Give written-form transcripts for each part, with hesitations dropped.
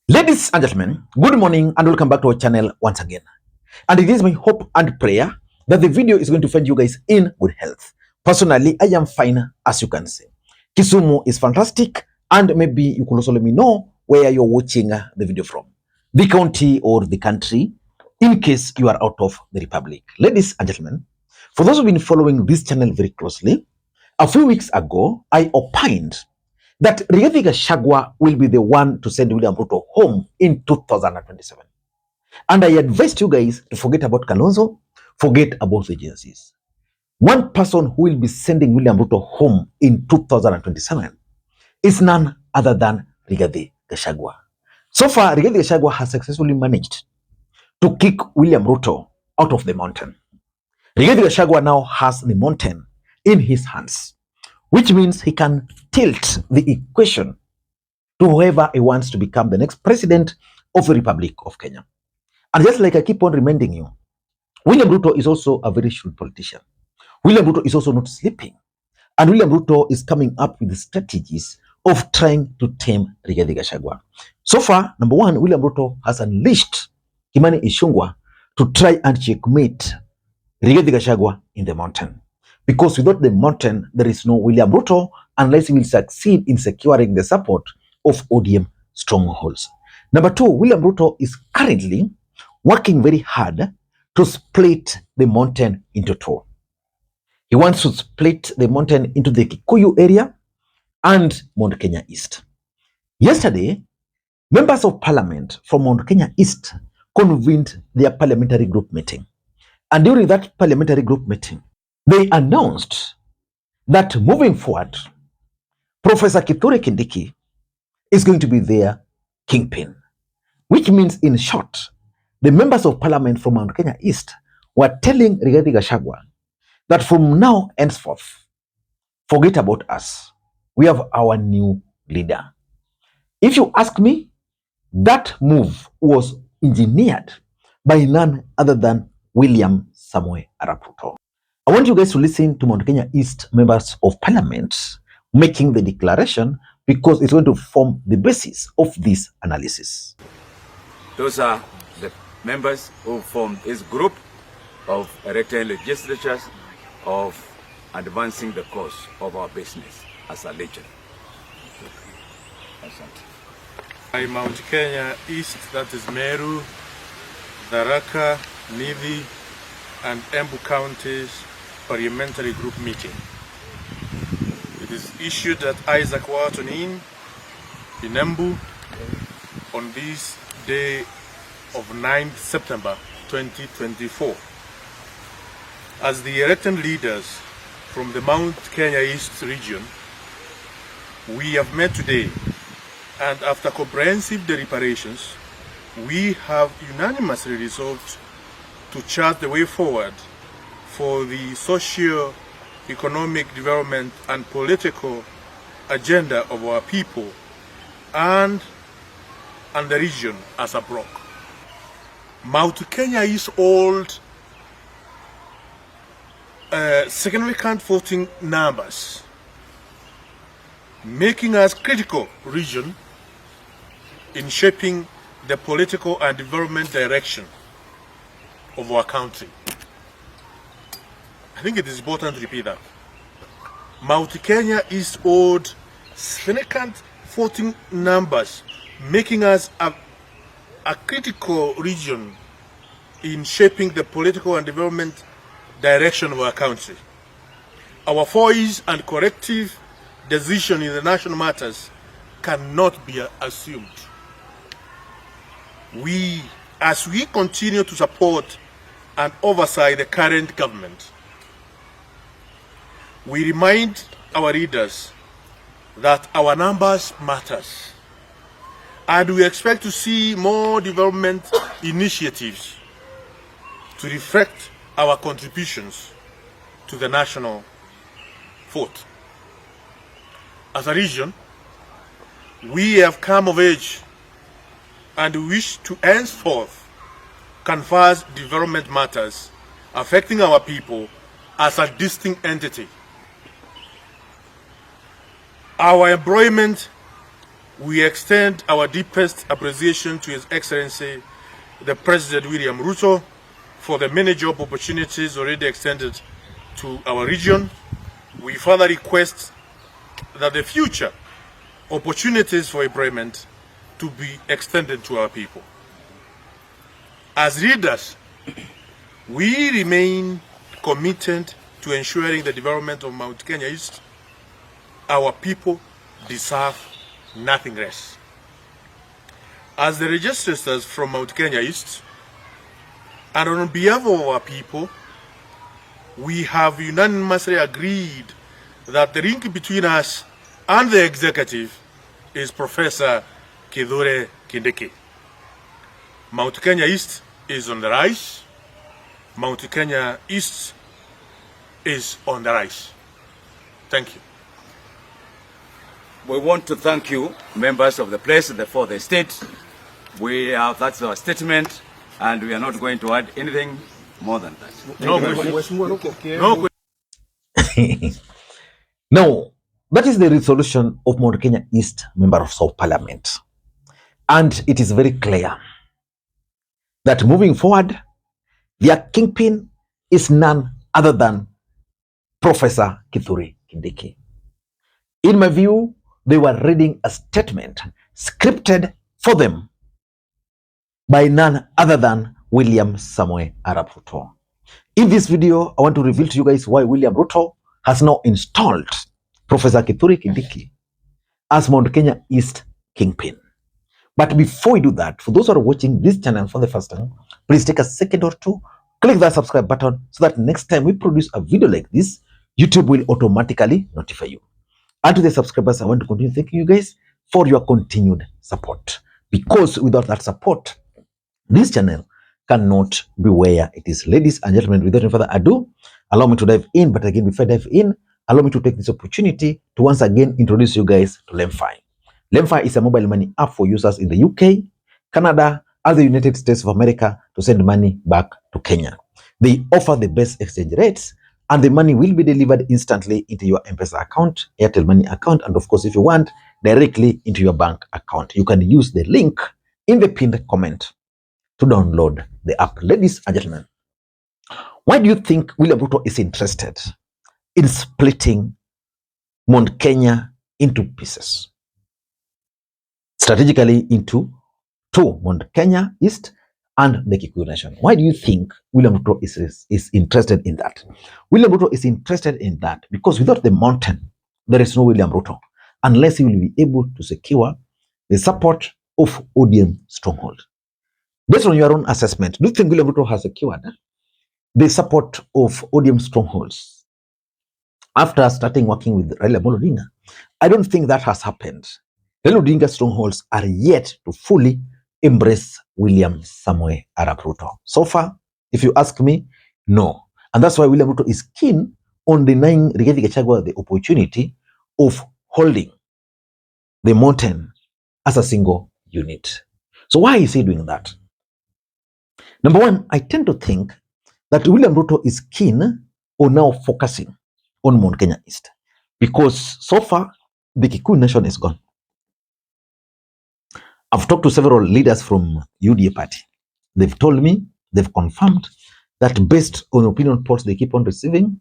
Ladies and gentlemen, good morning and welcome back to our channel once again. And it is my hope and prayer that the video is going to find you guys in good health. Personally, I am fine, as you can see. Kisumu is fantastic, and maybe you could also let me know where you're watching the video from. The county or the country, in case you are out of the republic. Ladies and gentlemen, for those who've been following this channel very closely, a few weeks ago, I opined that Rigathi Gachagua will be the one to send William Ruto home in 2027. And I advised you guys to forget about Kalonzo, forget about the agencies. One person who will be sending William Ruto home in 2027 is none other than Rigathi Gachagua. So far, Rigathi Gachagua has successfully managed to kick William Ruto out of the mountain. Rigathi Gachagua now has the mountain in his hands, which means he can tilt the equation to whoever he wants to become the next president of the Republic of Kenya. And just like I keep on reminding you, William Ruto is also a very shrewd politician. William Ruto is also not sleeping. And William Ruto is coming up with the strategies of trying to tame Rigathi Gachagua. So far, number one, William Ruto has unleashed Kimani Ichung'wah to try and checkmate Rigathi Gachagua in the mountain. Because without the mountain, there is no William Ruto unless he will succeed in securing the support of ODM strongholds. Number two, William Ruto is currently working very hard to split the mountain into two. He wants to split the mountain into the Kikuyu area and Mount Kenya East. Yesterday, members of parliament from Mount Kenya East convened their parliamentary group meeting. And during that parliamentary group meeting, they announced that moving forward, Professor Kithure Kindiki is going to be their kingpin, which means, in short, the members of parliament from Mount Kenya East were telling Rigathi Gachagua that from now henceforth, forget about us. We have our new leader. If you ask me, that move was engineered by none other than William Samoei Arap Ruto. I want you guys to listen to Mount Kenya East members of parliament making the declaration, because it's going to form the basis of this analysis. Those are the members who form this group of elected legislatures of advancing the cause of our business as a legion. By Mount Kenya East, that is Meru, Tharaka, Nithi, and Embu counties parliamentary group meeting. It is issued at Isaac Wharton Inn in Embu on this day of 9th September 2024. As the elected leaders from the Mount Kenya East region, we have met today, and after comprehensive deliberations, we have unanimously resolved to chart the way forward for the socio-economic development and political agenda of our people and the region as a bloc. Mount Kenya is old significant voting numbers, making us critical region in shaping the political and development direction of our country. I think it is important to repeat that. Mount Kenya is old significant voting numbers, making us a critical region in shaping the political and development direction of our country. Our voice and corrective decision in the national matters cannot be assumed. As we continue to support and oversight the current government, we remind our readers that our numbers matters, and we expect to see more development initiatives to reflect our contributions to the national vote. As a region, we have come of age and wish to henceforth canvass development matters affecting our people as a distinct entity. Our employment we extend our deepest appreciation to His Excellency, the President William Ruto, for the many job opportunities already extended to our region. We further request that the future opportunities for employment to be extended to our people. As leaders, we remain committed to ensuring the development of Mount Kenya East. Our people deserve nothing less. As the registrators from Mount Kenya East, and on behalf of our people, we have unanimously agreed that the link between us and the executive is Professor Kithure Kindiki. Mount Kenya East is on the rise. Mount Kenya East is on the rise. Thank you. We want to thank you, members of the place for the state. That's our statement, and we are not going to add anything more than that. No. Now, that is the resolution of Mount Kenya East members of parliament. And it is very clear that moving forward, their kingpin is none other than Professor Kithure Kindiki. In my view, they were reading a statement scripted for them by none other than William Samoei Arap Ruto. In this video, I want to reveal to you guys why William Ruto has now installed Professor Kithure Kindiki as Mount Kenya East kingpin. But before we do that, for those who are watching this channel for the first time, please take a second or two, click that subscribe button so that next time we produce a video like this, YouTube will automatically notify you. And to the subscribers, I want to continue thanking you guys for your continued support. Because without that support, this channel cannot be where it is. Ladies and gentlemen, without any further ado, allow me to dive in. But again, before I dive in, allow me to take this opportunity to once again introduce you guys to Lemfi. Lemfi is a mobile money app for users in the UK, Canada, and the United States of America to send money back to Kenya. They offer the best exchange rates, and the money will be delivered instantly into your M-Pesa account, Airtel Money account, and of course, if you want, directly into your bank account. You can use the link in the pinned comment to download the app. Ladies and gentlemen, why do you think William Ruto is interested in splitting Mount Kenya into pieces? Strategically into two, Mount Kenya East and the Kikuyu Nation. Why do you think William Ruto is interested in that? William Ruto is interested in that because without the mountain, there is no William Ruto, unless he will be able to secure the support of ODM stronghold. Based on your own assessment, do you think William Ruto has secured the support of ODM strongholds after starting working with Raila Odinga? I don't think that has happened. Raila Odinga strongholds are yet to fully embrace William Samoei Arap Ruto. So far, if you ask me, no. And that's why William Ruto is keen on denying Rigathi Gachagua the opportunity of holding the mountain as a single unit. So why is he doing that? Number one, I tend to think that William Ruto is keen on now focusing on Mount Kenya East because so far the Kikuyu Nation is gone. I've talked to several leaders from UDA party. They've told me, they've confirmed that based on opinion polls they keep on receiving,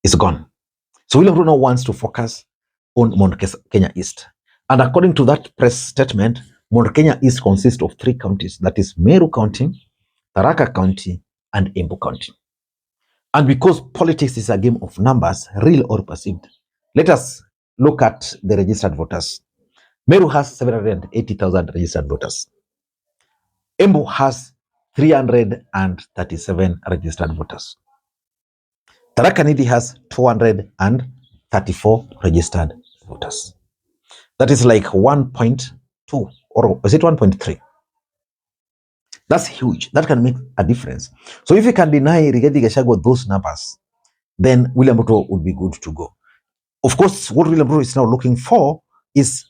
it's gone. So William Ruto wants to focus on Mount Kenya East. And according to that press statement, Mount Kenya East consists of 3 counties, that is Meru County, Tharaka County, and Embu County. And because politics is a game of numbers, real or perceived, let us look at the registered voters. Meru has 780,000 registered voters. Embu has 337 registered voters. Tharaka Nithi has 234 registered voters. That is like 1.2 or is it 1.3? That's huge. That can make a difference. So if you can deny Rigathi Gachagua those numbers, then William Ruto would be good to go. Of course, what William Ruto is now looking for is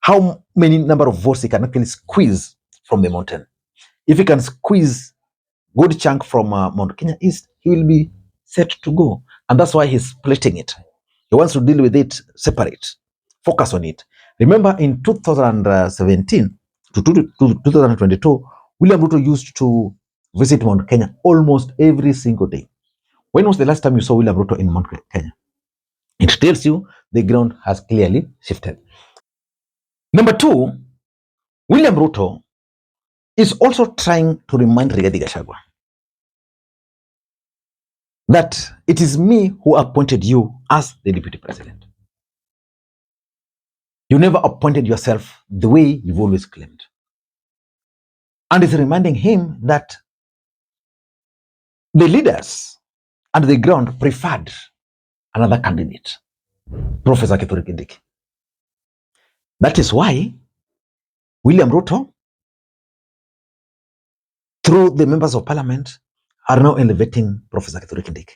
how many number of votes he can actually squeeze from the mountain. If he can squeeze good chunk from Mount Kenya East, he will be set to go. And that's why he's splitting it. He wants to deal with it separate, focus on it. Remember in 2017 to 2022, William Ruto used to visit Mount Kenya almost every single day. When was the last time you saw William Ruto in Mount Kenya? It tells you the ground has clearly shifted. Number two, William Ruto is also trying to remind Rigathi Gachagua that it is me who appointed you as the deputy president. You never appointed yourself the way you've always claimed. And is reminding him that the leaders and the ground preferred another candidate, Professor Kithure Kindiki. That is why William Ruto, through the members of parliament, are now elevating Professor Kithure Kindiki.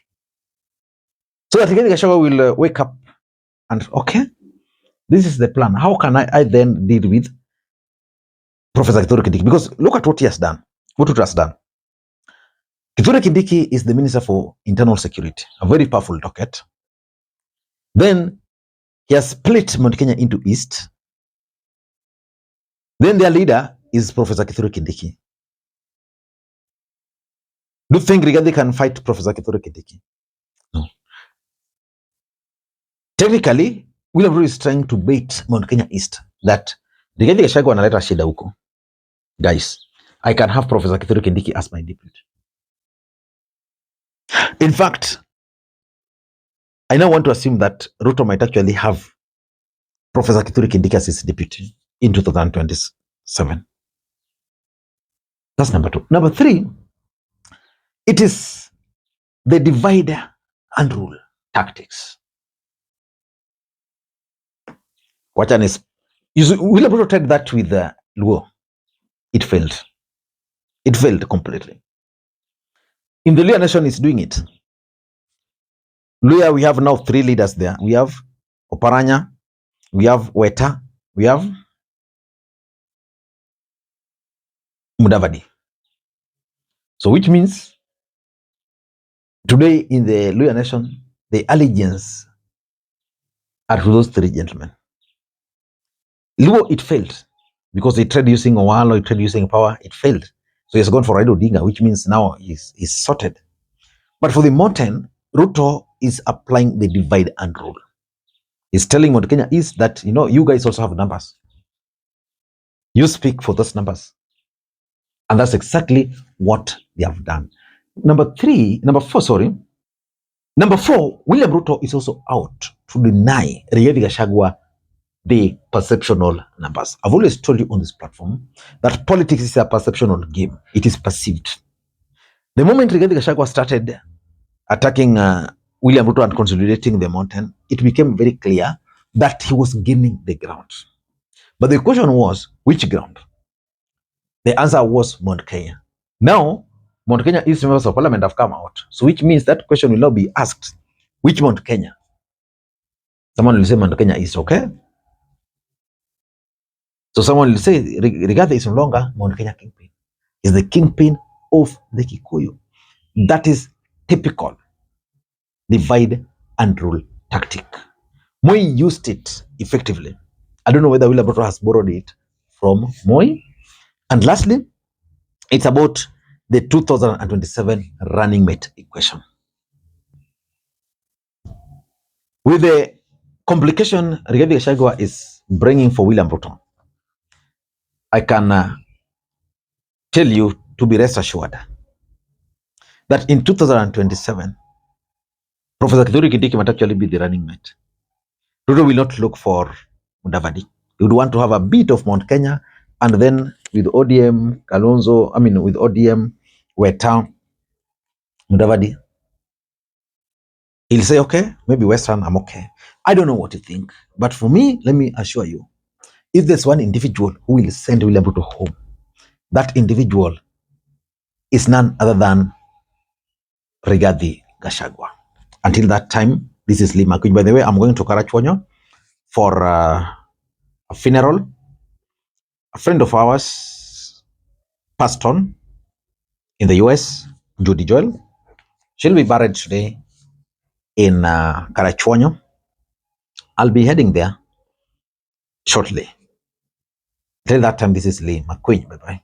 So that Rigathi Gachagua will wake up and, okay, this is the plan. How can I then deal with Professor Kithure Kindiki? Because look at what he has done, what Ruto has done. Kithure Kindiki is the Minister for Internal Security, a very powerful docket. Then he has split Mount Kenya into East. Then their leader is Professor Kithure Kindiki. Do you think Rigathi can fight Professor Kithure Kindiki? No. Technically, William Ruto is trying to bait Mount Kenya East that Rigathi Gachagua analeta shida huko. Guys, I can have Professor Kithure Kindiki as my deputy. In fact, I now want to assume that Ruto might actually have Professor Kithure Kindiki as his deputy in 2027. That's number two. Number three, it is the divide and rule tactics. William Ruto tried that with Luo. It failed. It failed completely. In the Luo nation is doing it. Luo, we have now three leaders there. We have Oparanya, we have Weta, we have Mudavadi. So which means today in the Luo nation, the allegiance are to those three gentlemen. Luo, it failed because they tried using Owalo, they tried using power, it failed. So he's gone for Raila Odinga, which means now he's sorted. But for the Mountain, Ruto is applying the divide and rule. He's telling Mount Kenya East that, you guys also have numbers. You speak for those numbers. And that's exactly what they have done. Number four, William Ruto is also out to deny Rigathi Gachagua the perceptional numbers. I've always told you on this platform that politics is a perceptional game. It is perceived. The moment Rigathi Gachagua started attacking William Ruto and consolidating the Mountain, it became very clear that he was gaining the ground. But the question was, which ground? The answer was Mount Kenya. Now, Mount Kenya East members of parliament have come out. So which means that question will now be asked, which Mount Kenya? Someone will say Mount Kenya East, okay? So someone will say Rigathi is no longer Mount Kenya kingpin. He's the kingpin of the Kikuyu. That is typical divide and rule tactic. Moi used it effectively. I don't know whether William Ruto has borrowed it from Moi. And lastly, it's about the 2027 running mate equation. With the complication Rigathi Gachagua is bringing for William Ruto, I can tell you to be rest assured that in 2027, Professor Kithure Kindiki might actually be the running mate. Ruto will not look for Mudavadi. He would want to have a bit of Mount Kenya, and then with ODM, with ODM, Weta, Mudavadi, he'll say, okay, maybe Western, I'm okay. I don't know what you think, but for me, let me assure you, if there's one individual who will send William Ruto home, that individual is none other than Rigathi Gachagua. Until that time, this is Lee Makwiny. By the way, I'm going to Karachuonyo for a funeral. A friend of ours passed on in the US, Judy Joel. She'll be buried today in Karachuonyo. I'll be heading there shortly. Till that time, this is Lee Makwiny. Bye bye.